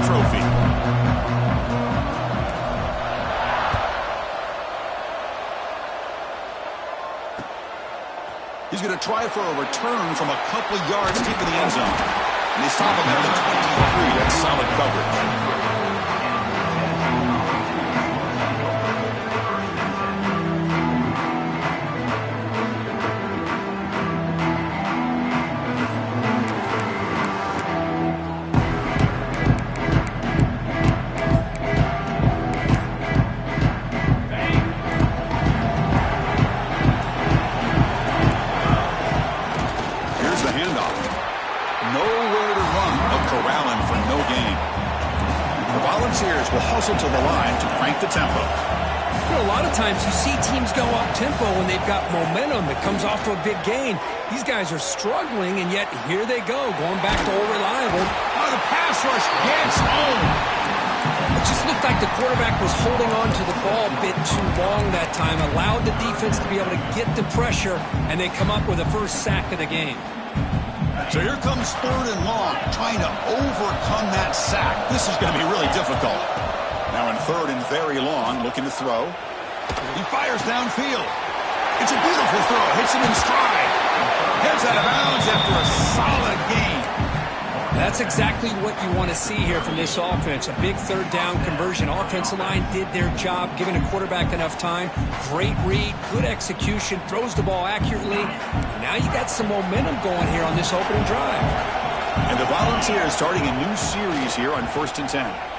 trophy. He's going to try for a return from a couple yards deep in the end zone. And they stop him at the 23. That's solid coverage. To the line to crank the tempo. You know, a lot of times you see teams go up-tempo when they've got momentum. It comes off to a big gain. These guys are struggling, and yet here they go, going back to old reliable. Oh, the pass rush gets home. It just looked like the quarterback was holding on to the ball a bit too long that time, allowed the defense to be able to get the pressure, and they come up with the first sack of the game. So here comes 3rd and long, trying to overcome that sack. This is going to be really difficult. Now in 3rd and very long, looking to throw. He fires downfield. It's a beautiful throw. Hits him in stride. Heads out of bounds after a solid gain. That's exactly what you want to see here from this offense. A big 3rd down conversion. Offensive line did their job, giving a quarterback enough time. Great read, good execution, throws the ball accurately. Now you got some momentum going here on this opening drive. And the Volunteers starting a new series here on 1st and 10.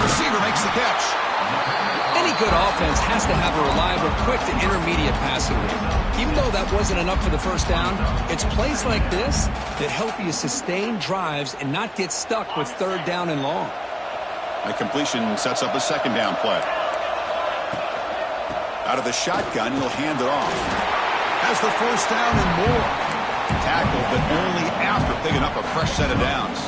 Receiver makes the catch. Any good offense has to have a reliable, quick to intermediate passing game. Even though that wasn't enough for the first down, it's plays like this that help you sustain drives and not get stuck with 3rd down and long. A completion sets up a 2nd down play. Out of the shotgun, he'll hand it off. Has the 1st down and more. Tackle, but only after picking up a fresh set of downs.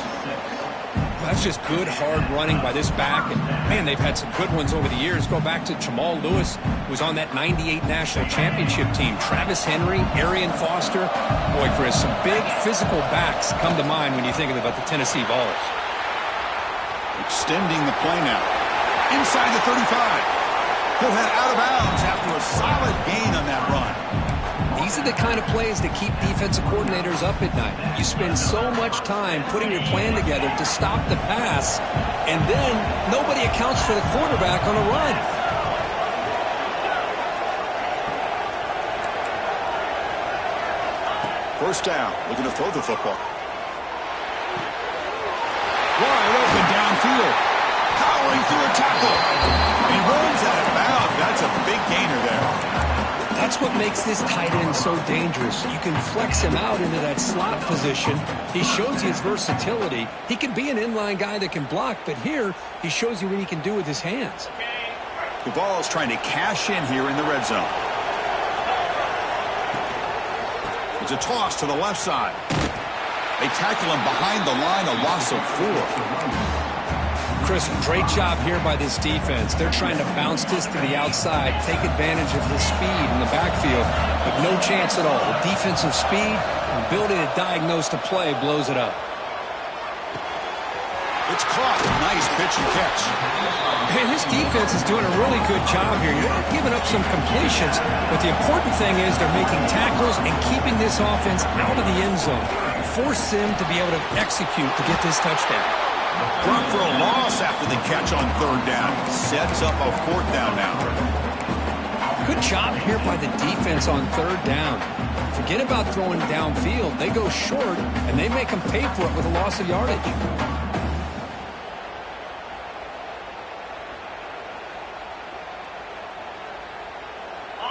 That's just good, hard running by this back. And, man, they've had some good ones over the years. Go back to Jamal Lewis, who was on that 98 National Championship team. Travis Henry, Arian Foster. Boy, Chris, some big physical backs come to mind when you think about the Tennessee Vols. Extending the play now. Inside the 35. He'll head out of bounds after a solid gain on that run. These are the kind of plays that keep defensive coordinators up at night. You spend so much time putting your plan together to stop the pass, and then nobody accounts for the quarterback on the run. First down, looking to throw the football. Wide open downfield. Powering through a tackle. He runs out of bounds. That's a big gainer there. That's what makes this tight end so dangerous. You can flex him out into that slot position. He shows you his versatility. He can be an inline guy that can block, but here he shows you what he can do with his hands. The Vols trying to cash in here in the red zone. It's a toss to the left side. They tackle him behind the line, a loss of 4. Chris, great job here by this defense. They're trying to bounce this to the outside, take advantage of the speed in the backfield, but no chance at all. The defensive speed, ability to diagnose the play, blows it up. It's caught. Nice pitch and catch. Man, this defense is doing a really good job here. You're not giving up some completions, but the important thing is they're making tackles and keeping this offense out of the end zone. Force them to be able to execute to get this touchdown. Brought for a loss after the catch on 3rd down. Sets up a 4th down now. Good job here by the defense on 3rd down. Forget about throwing downfield. They go short, and they make them pay for it with a loss of yardage.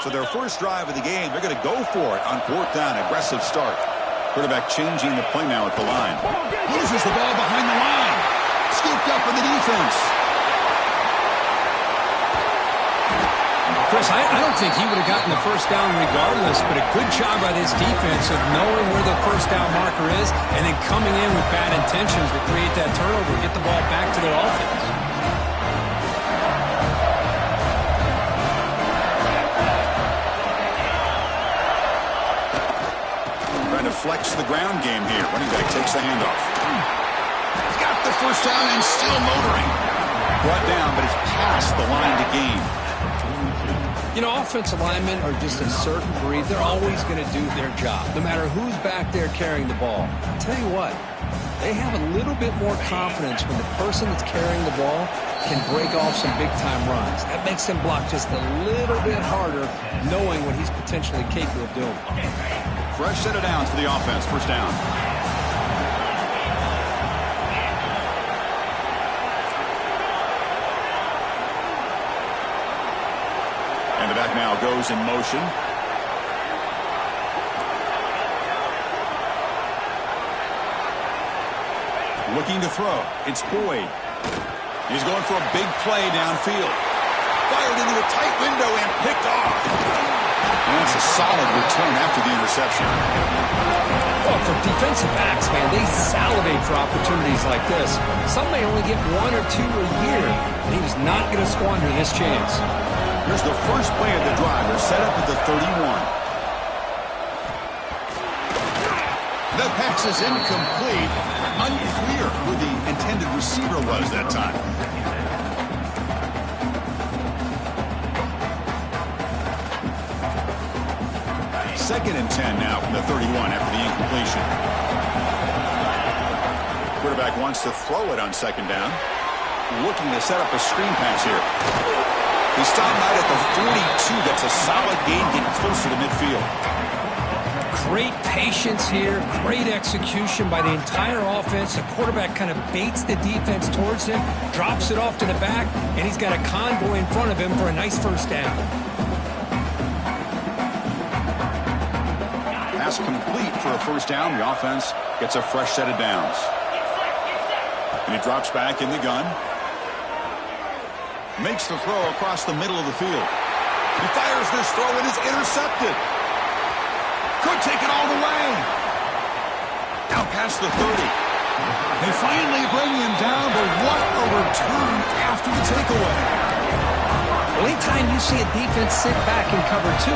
So their first drive of the game, they're going to go for it on 4th down. Aggressive start. Quarterback changing the play now at the line. Loses the ball behind the line. Scooped up in the defense. Chris, I don't think he would have gotten the first down regardless, but a good job by this defense of knowing where the first down marker is and then coming in with bad intentions to create that turnover, get the ball back to their offense. flex the ground game here. Running back takes the handoff. He's got the first down and still motoring. Brought down, but it's past the line to gain. You know, offensive linemen are just a certain breed. They're always going to do their job, no matter who's back there carrying the ball. I'll tell you what, they have a little bit more confidence when the person that's carrying the ball can break off some big-time runs. That makes him block just a little bit harder, knowing what he's potentially capable of doing. Fresh set of downs for the offense. First down. And the back now goes in motion. Looking to throw. It's Boyd. He's going for a big play downfield. Fired into a tight window and picked off. And that's a solid return after the interception. Well, for defensive backs, man, they salivate for opportunities like this. Some may only get 1 or 2 a year, and he was not going to squander this chance. Here's the first play of the drive. They're set up at the 31. The pass is incomplete. Unclear who the intended receiver was that time. Second and 10 now from the 31 after the incompletion. Quarterback wants to throw it on second down. Looking to set up a screen pass here. He stopped right at the 42. That's a solid gain, getting closer to midfield. Great patience here, great execution by the entire offense. The quarterback kind of baits the defense towards him, drops it off to the back, and he's got a convoy in front of him for a nice first down. Pass complete for a first down. The offense gets a fresh set of downs. And he drops back in the gun. Makes the throw across the middle of the field. He fires this throw and is intercepted. Could take it all the way. Out past the 30. They finally bring him down, but what a return after the takeaway. Well, anytime you see a defense sit back in cover 2,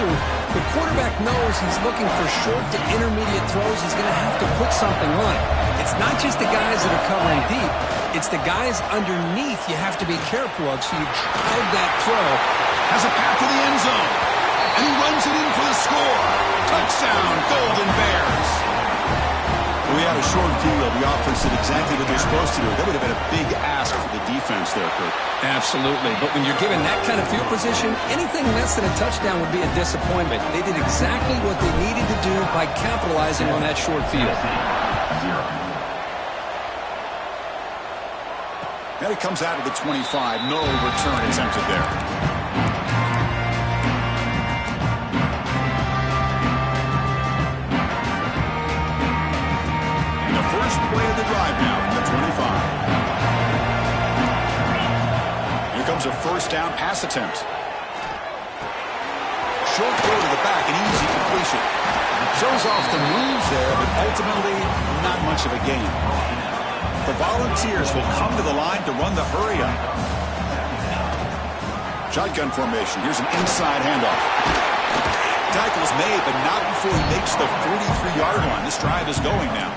the quarterback knows he's looking for short to intermediate throws. He's going to have to put something on it. It's not just the guys that are covering deep. It's the guys underneath you have to be careful of, so you drive that throw. Has a path to the end zone. And he runs it in for the score. Touchdown, Golden Bears. We had a short field. The offense did exactly what they're supposed to do. That would have been a big ask for the defense there, Kurt. Absolutely. But when you're given that kind of field position, anything less than a touchdown would be a disappointment. They did exactly what they needed to do by capitalizing on that short field. Now he comes out of the 25. No return attempted there. First play of the drive now from the 25. Here comes a first down pass attempt. Short throw to the back, an easy completion. Shows off the moves there, but ultimately not much of a gain. The Volunteers will come to the line to run the hurry up. Shotgun formation. Here's an inside handoff. Tackle's made, but not before he makes the 43-yard line. This drive is going now.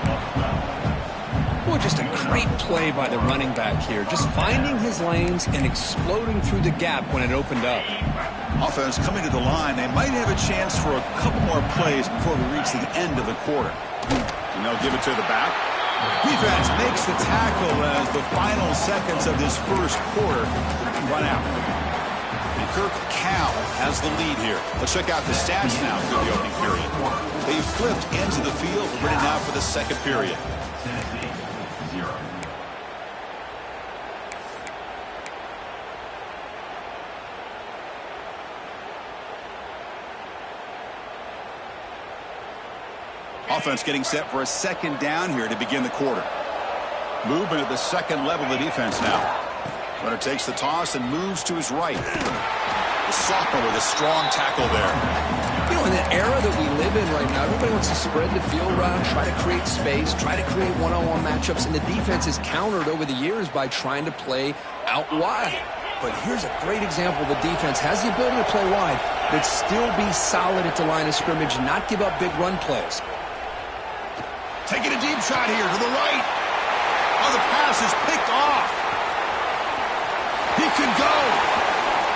Well, just a great play by the running back here. Just finding his lanes and exploding through the gap when it opened up. Offense coming to the line. They might have a chance for a couple more plays before we reach the end of the quarter. And they'll give it to the back. Defense makes the tackle as the final seconds of this first quarter run out. And Kirk Cal has the lead here. Let's check out the stats now through the opening period. They flipped ends of the field. We're ready now for the second period. Offense getting set for a second down here to begin the quarter. Movement at the second level of the defense now. Runner takes the toss and moves to his right. The sophomore with a strong tackle there. You know, in the era that we live in right now, everybody wants to spread the field around, try to create space, try to create one-on-one matchups, and the defense is countered over the years by trying to play out wide. But here's a great example. The defense has the ability to play wide, but still be solid at the line of scrimmage, not give up big run plays. Taking a deep shot here to the right. Oh, the pass is picked off. He could go.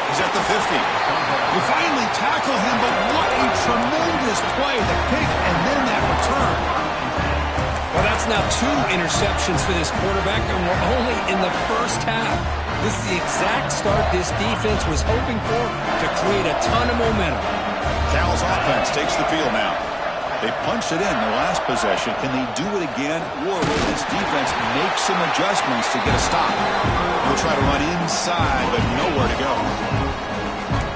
He's at the 50. We finally tackle him, but what a tremendous play. The pick and then that return. Well, that's now 2 interceptions for this quarterback, and we're only in the first half. This is the exact start this defense was hoping for to create a ton of momentum. Cal's offense takes the field now. They punched it in the last possession. Can they do it again, or will this defense make some adjustments to get a stop? They'll try to run inside, but nowhere to go.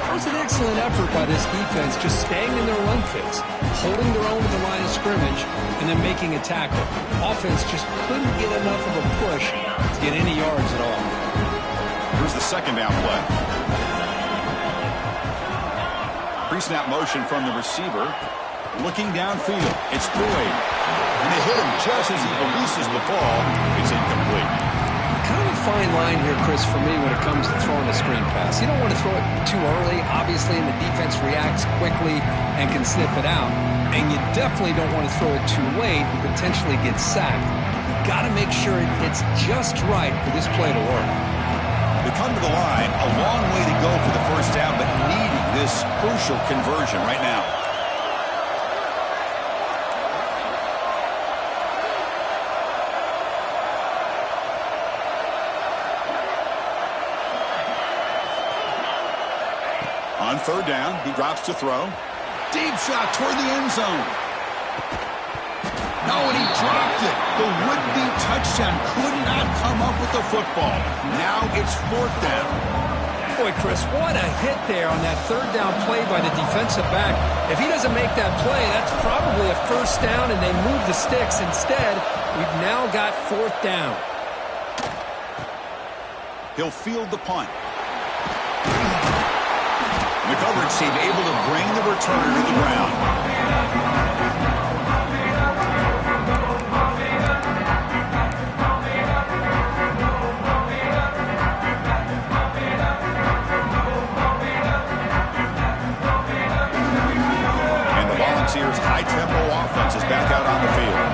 That was an excellent effort by this defense, just staying in their run fits, holding their own at the line of scrimmage, and then making a tackle. Offense just couldn't get enough of a push to get any yards at all. Here's the second down play. Pre-snap motion from the receiver. Looking downfield. It's Boyd. And they hit him just as he releases the ball. It's incomplete. Kind of a fine line here, Chris, for me when it comes to throwing a screen pass. You don't want to throw it too early, obviously, and the defense reacts quickly and can sniff it out. And you definitely don't want to throw it too late and potentially get sacked. You got to make sure it hits just right for this play to work. They come to the line, a long way to go for the first down, but needing this crucial conversion right now. On third down, he drops to throw. Deep shot toward the end zone. No, and he dropped it. The would-be touchdown could not come up with the football. Now it's fourth down. Boy, Chris, what a hit there on that third down play by the defensive back. If he doesn't make that play, that's probably a first down, and they move the sticks. Instead, we've now got fourth down. He'll field the punt. The coverage team able to bring the returner to the ground. And the Volunteers' high-tempo offense is back out on the field.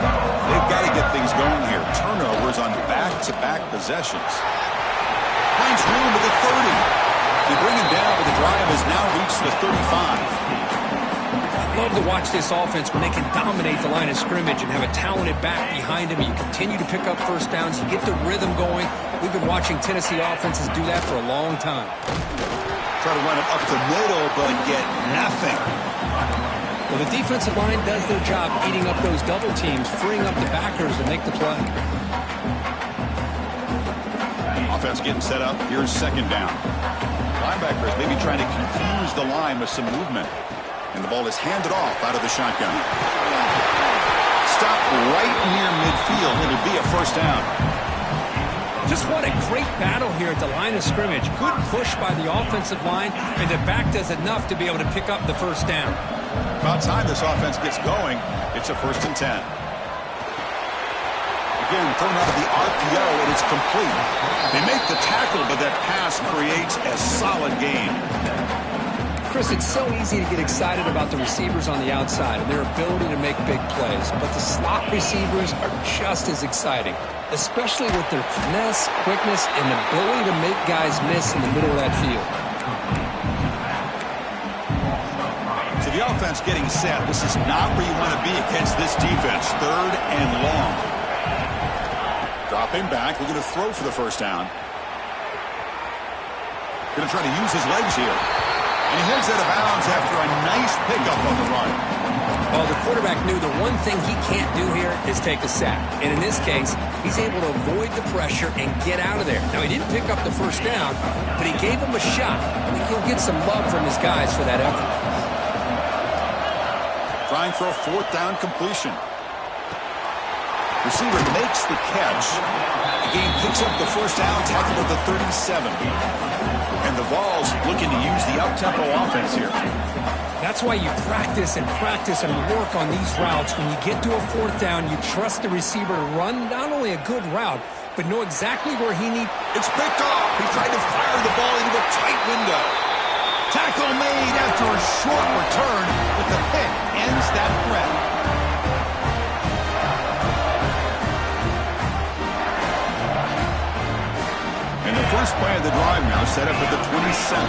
They've got to get things going here. Turnovers on back-to-back possessions. Finds room at the 30. They bring him down, but the drive has now reached the 35. I love to watch this offense when they can dominate the line of scrimmage and have a talented back behind him. You continue to pick up first downs. You get the rhythm going. We've been watching Tennessee offenses do that for a long time. Try to run it up the middle, but get nothing. Well, the defensive line does their job eating up those double teams, freeing up the backers to make the play. Offense getting set up. Here's second down. Linebackers maybe trying to confuse the line with some movement. And the ball is handed off out of the shotgun. Stop right near midfield. It'll be a first down. Just what a great battle here at the line of scrimmage. Good push by the offensive line, and the back does enough to be able to pick up the first down. About time this offense gets going. It's a 1st and 10. Again, thrown out of the RPO, and it's complete. They make the tackle, but that pass creates a solid gain. Chris, it's so easy to get excited about the receivers on the outside and their ability to make big plays, but the slot receivers are just as exciting, especially with their finesse, quickness, and ability to make guys miss in the middle of that field. So the offense getting set. This is not where you want to be against this defense. 3rd and long. Dropping back, looking to throw for the first down. Going to try to use his legs here. And he heads out of bounds after a nice pickup on the run. Well, the quarterback knew the one thing he can't do here is take a sack. And in this case, he's able to avoid the pressure and get out of there. Now, he didn't pick up the first down, but he gave him a shot. I think he'll get some love from his guys for that effort. Trying for a 4th down completion. Receiver makes the catch. The game picks up the first down, tackled at the 37. And the Vols looking to use the up-tempo offense here. That's why you practice and work on these routes. When you get to a 4th down, you trust the receiver to run not only a good route, but know exactly where he needs. It's picked off. He tried to fire the ball into a tight window. Tackle made after a short return, but the pick ends that threat. play of the drive now, set up at the 27.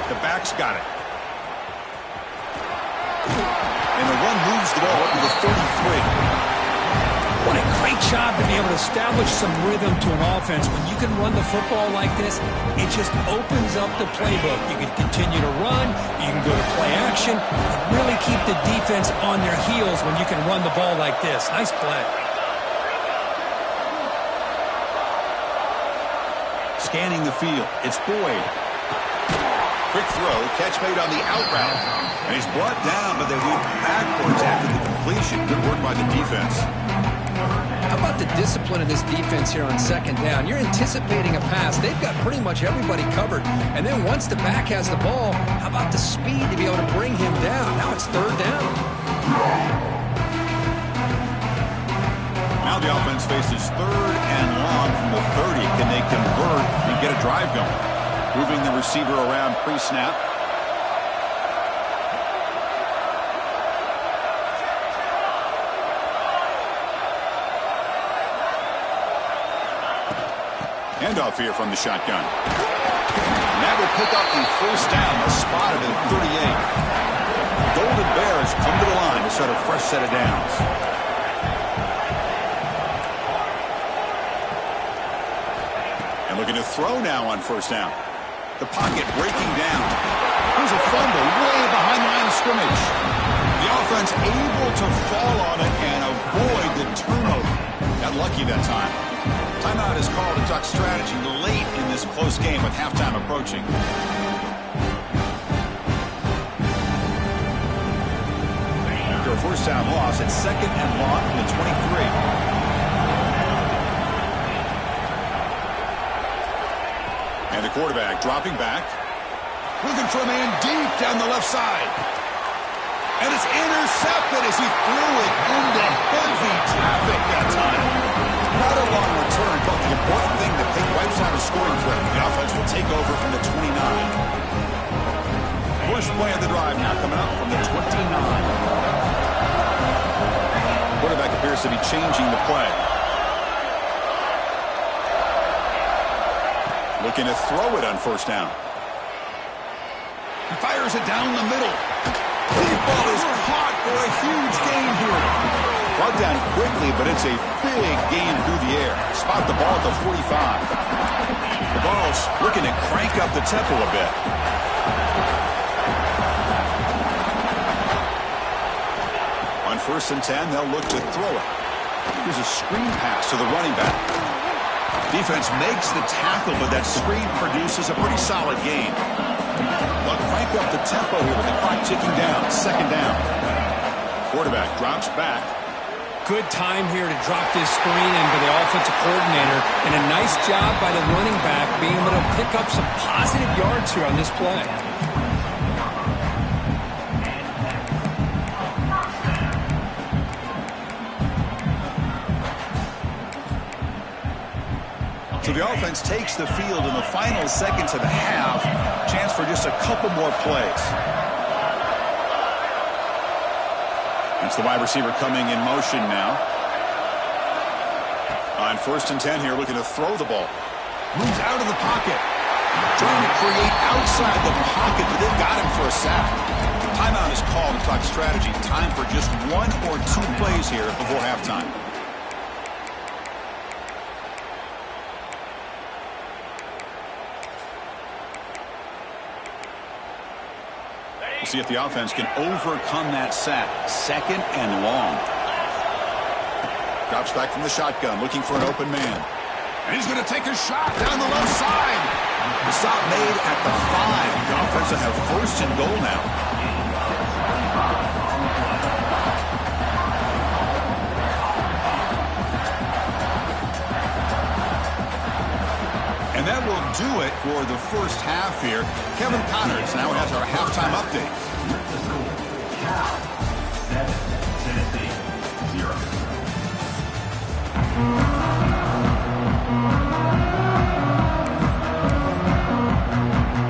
The back's got it. And the run moves the ball up to the 33. What a great job to be able to establish some rhythm to an offense. When you can run the football like this, it just opens up the playbook. You can continue to run, you can go to play action, and really keep the defense on their heels when you can run the ball like this. Nice play. Scanning the field, it's Boyd. Quick throw, catch made on the out route. And he's brought down, but they went backwards after the completion. Good work by the defense. How about the discipline of this defense here on second down? You're anticipating a pass. They've got pretty much everybody covered. And then once the back has the ball, how about the speed to be able to bring him down? Now it's third down. Now the offense faces third and long from the 30. Can they convert and get a drive going? Moving the receiver around pre-snap. Handoff here from the shotgun. And that will pick up the first down. A spot at the 38. Golden Bears come to the line to start a fresh set of downs. And looking to throw now on first down. The pocket breaking down. Here's a fumble way behind the line of scrimmage. The offense able to fall on it and avoid the turnover. Got lucky that time. Timeout is called to talk strategy late in this close game with halftime approaching. After a first down loss, it's second and long from the 23. And the quarterback dropping back. Looking for a man deep down the left side. And it's intercepted as he threw it into heavy traffic that time. Not a long return, but the important thing that they wipes out a scoring threat. The offense will take over from the 29. First play of the drive now coming up from the 29. Quarterback appears to be changing the play. Looking to throw it on first down. He fires it down the middle. The ball is caught for a huge gain here. Brought down quickly, but it's a big gain through the air. Spot the ball at the 45. The ball's looking to crank up the tempo a bit. On first and 10, they'll look to throw it. Here's a screen pass to the running back. Defense makes the tackle, but that screen produces a pretty solid gain. They'll crank up the tempo here with the clock ticking down. Second down. Quarterback drops back. Good time here to drop this screen in by the offensive coordinator, and a nice job by the running back being able to pick up some positive yards here on this play. So the offense takes the field in the final seconds of the half. Chance for just a couple more plays. It's the wide receiver coming in motion now. On first and 10 here, looking to throw the ball. Moves out of the pocket. Trying to create outside the pocket, but they've got him for a sack. Timeout is called to talk strategy. Time for just one or two plays here before halftime. We'll see if the offense can overcome that sack. Second and long. Drops back from the shotgun, looking for an open man. And he's going to take a shot down the left side. The stop made at the 5. The offense will have first and goal now. And that will do it for the first half here. Kevin Connors now has our halftime update. Cal, 7, Tennessee, 0.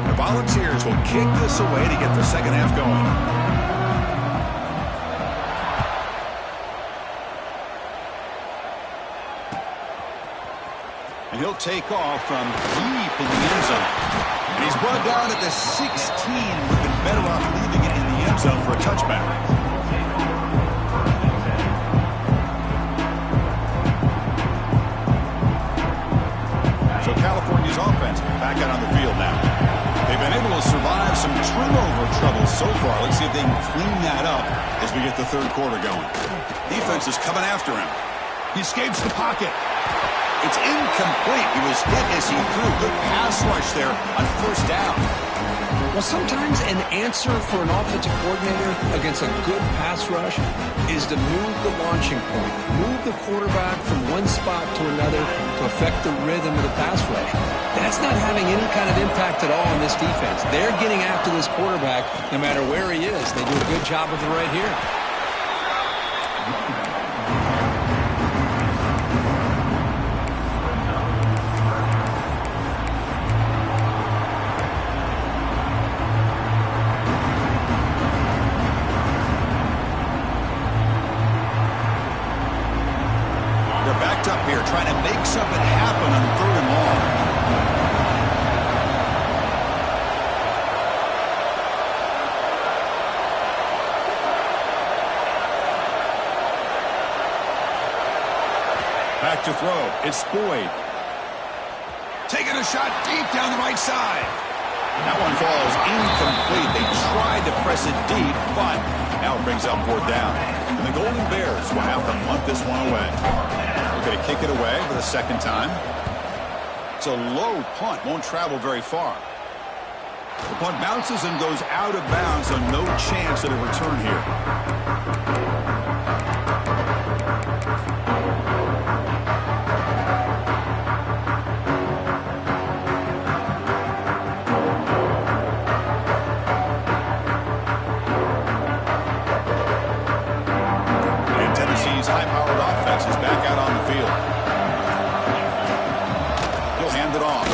The Volunteers will kick this away to get the second half going. He'll take off from deep in the end zone. And he's brought down at the 16. Would have been better off leaving it in the end zone for a touchback. So California's offense back out on the field now. They've been able to survive some turnover trouble so far. Let's see if they can clean that up as we get the third quarter going. Defense is coming after him. He escapes the pocket. It's incomplete. He was hit as he threw. Good pass rush there on first down. Well, sometimes an answer for an offensive coordinator against a good pass rush is to move the launching point, move the quarterback from one spot to another to affect the rhythm of the pass rush. That's not having any kind of impact at all on this defense. They're getting after this quarterback no matter where he is. They do a good job of it right here. Up here trying to make something happen on third and long. Back to throw. It's Boyd. Taking a shot deep down the right side. That one falls incomplete. They tried to press it deep, but now it brings up fourth down. And the Golden Bears will have to punt this one away. We're going to kick it away for the second time. It's a low punt. Won't travel very far. The punt bounces and goes out of bounds, so no chance at a return here. High-powered offense is back out on the field. He'll hand it off.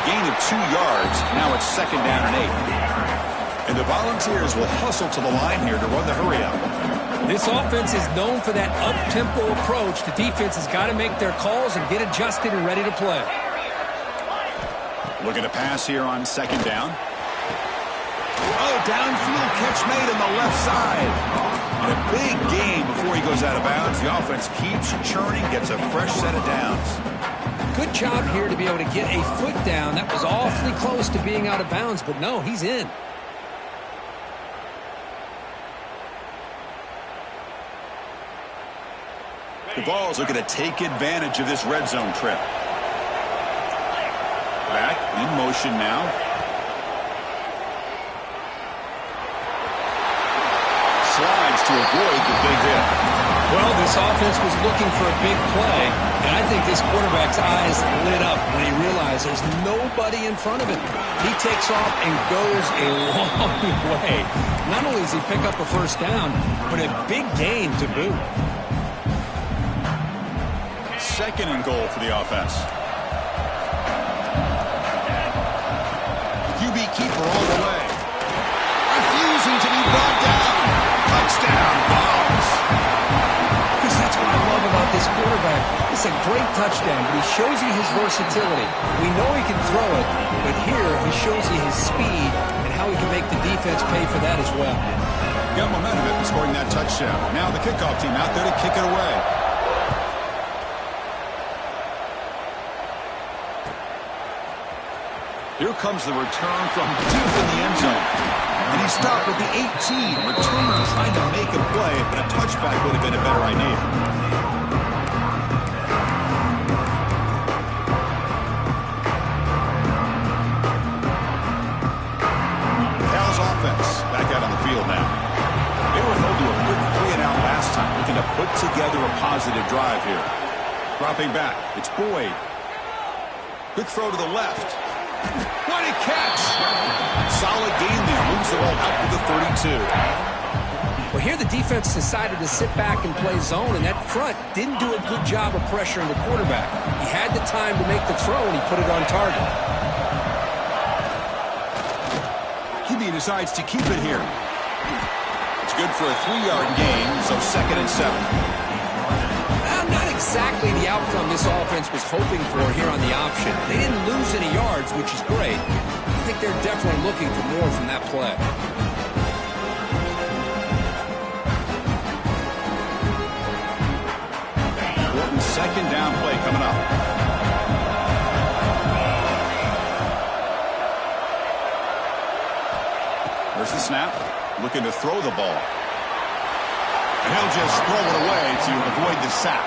Gain of 2 yards. Now it's second down and 8. And the Volunteers will hustle to the line here to run the hurry-up. This offense is known for that up-tempo approach. The defense has got to make their calls and get adjusted and ready to play. Looking to pass here on second down. Oh, downfield catch made on the left side. And a big gain before he goes out of bounds. The offense keeps churning, gets a fresh set of downs. Good job here to be able to get a foot down. That was awfully close to being out of bounds, but no, he's in. The Vols looking to take advantage of this red zone trip. Back in motion now. Slides to avoid the big hit. Well, this offense was looking for a big play, and I think this quarterback's eyes lit up when he realized there's nobody in front of him. He takes off and goes a long way. Not only does he pick up a first down, but a big gain to boot. Second and goal for the offense. QB keeper all the way. Refusing to be brought down. Touchdown, Vols. Because that's what I love about this quarterback. It's a great touchdown, but he shows you his versatility. We know he can throw it, but here he shows you his speed and how he can make the defense pay for that as well. Got momentum in scoring that touchdown. Now the kickoff team out there to kick it away. Here comes the return from deep in the end zone. And he stopped at the 18, returning trying to make a play, but a touchback would have been a better idea. Cal's offense back out on the field now. They were held to a quick 3-and-out last time, looking to put together a positive drive here. Dropping back, it's Boyd. Quick throw to the left. What a catch! Solid gain there. Moves the ball out to the 32. Well, here the defense decided to sit back and play zone, and that front didn't do a good job of pressuring the quarterback. He had the time to make the throw, and he put it on target. QB decides to keep it here. It's good for a 3-yard gain, so second and 7. I'm not exactly the outcome this offense was hoping for here on the option. They didn't lose any yards, which is great. I think they're definitely looking for more from that play. Important second down play coming up. There's the snap. Looking to throw the ball. And he'll just throw it away to avoid the sack.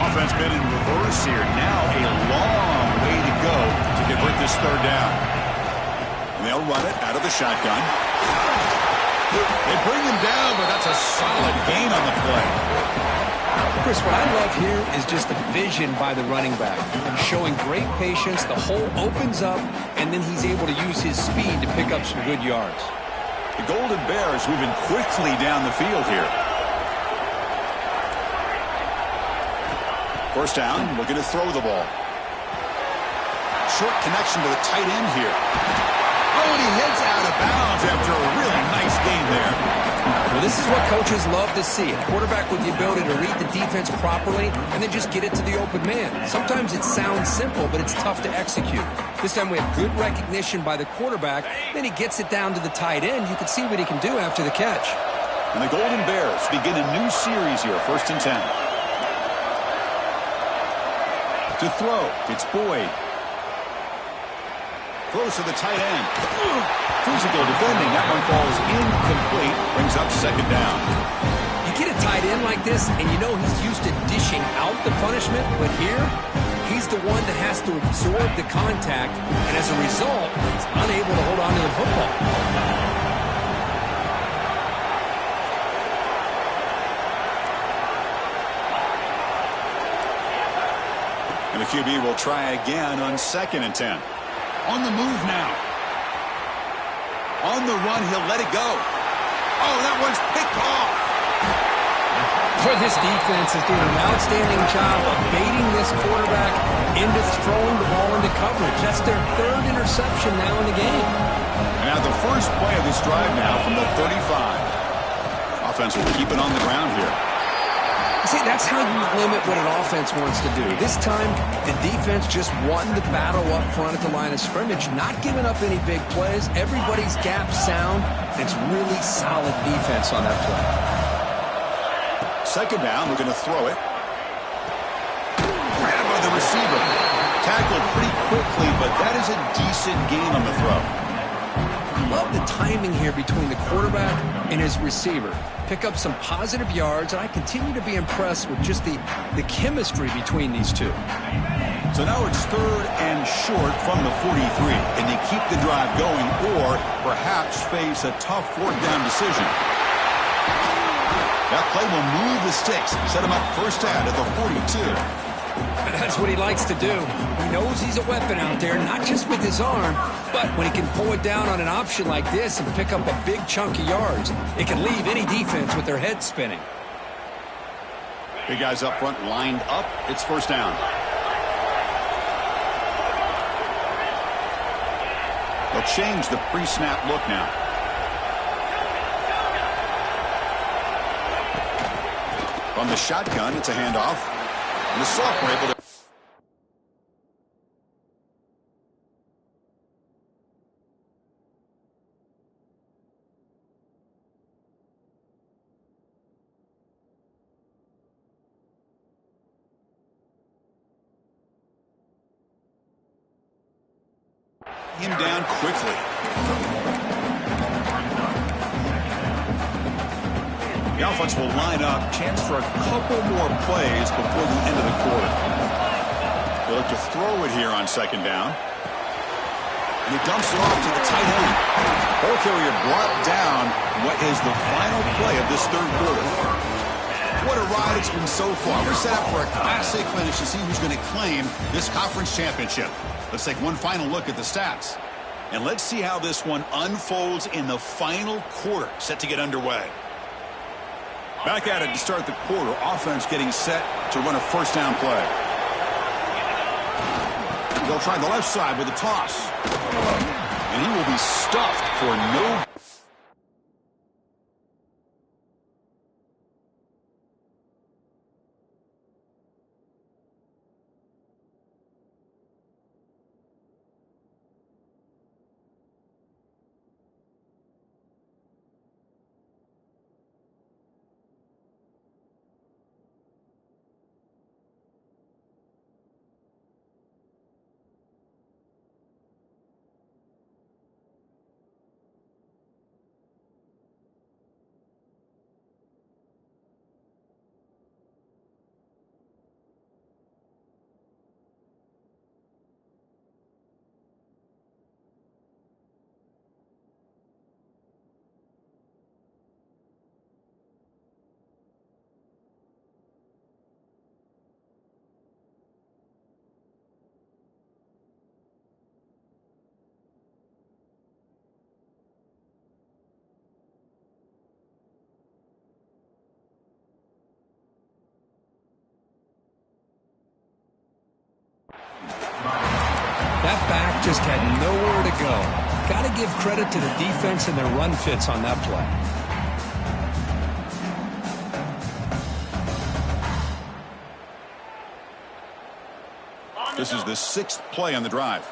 Offense been in reverse here. Now a long way to go to convert this third down. And they'll run it out of the shotgun. They bring him down, but that's a solid gain on the play. Chris, what I love here is just the vision by the running back. Showing great patience, the hole opens up, and then he's able to use his speed to pick up some good yards. The Golden Bears moving quickly down the field here. First down, looking to throw the ball. Short connection to the tight end here. Oh, and he heads out of bounds after a really nice game there. Well, this is what coaches love to see. A quarterback with the ability to read the defense properly and then just get it to the open man. Sometimes it sounds simple, but it's tough to execute. This time we have good recognition by the quarterback. Then he gets it down to the tight end. You can see what he can do after the catch. And the Golden Bears begin a new series here, 1st and 10. To throw, it's Boyd. Throws to the tight end. Physical defending. That one falls incomplete. Brings up second down. You get a tight end like this, and you know he's used to dishing out the punishment, but here, he's the one that has to absorb the contact, and as a result, he's unable to hold on to the football. And the QB will try again on 2nd and 10. On the move now. On the run, he'll let it go. Oh, that one's picked off. For this defense is doing an outstanding job of baiting this quarterback into throwing the ball into coverage. That's their 3rd interception now in the game. And now the first play of this drive now from the 35. Offense will keep it on the ground here. See, that's how you limit what an offense wants to do. This time, the defense just won the battle up front at the line of scrimmage, not giving up any big plays. Everybody's gap sound. It's really solid defense on that play. Second down, we're going to throw it. Grabbed by the receiver. Tackled pretty quickly, but that is a decent gain on the throw. Love the timing here between the quarterback and his receiver. Pick up some positive yards, and I continue to be impressed with just the chemistry between these two. So now it's 3rd and short from the 43. Can they keep the drive going or perhaps face a tough 4th down decision? That play will move the sticks, set him up first down at the 42. That's what he likes to do. He knows he's a weapon out there, not just with his arm, but when he can pull it down on an option like this and pick up a big chunk of yards, it can leave any defense with their head spinning. Big guys up front lined up. It's first down. They'll change the pre-snap look now. From the shotgun, it's a handoff. And the sophomore able to... him down quickly. The offense will line up. Chance for a couple more plays before the end of the quarter. They look to throw it here on second down. And he dumps it off to the tight end. Ball carrier brought down what is the final play of this third quarter. What a ride it's been so far. We're set up for a classic finish to see who's going to claim this conference championship. Let's take one final look at the stats. And let's see how this one unfolds in the final quarter, set to get underway. Back at it to start the quarter. Offense getting set to run a first down play. They'll try the left side with a toss. And he will be stuffed for no... That back just had nowhere to go. Got to give credit to the defense and their run fits on that play. This is the 6th play on the drive.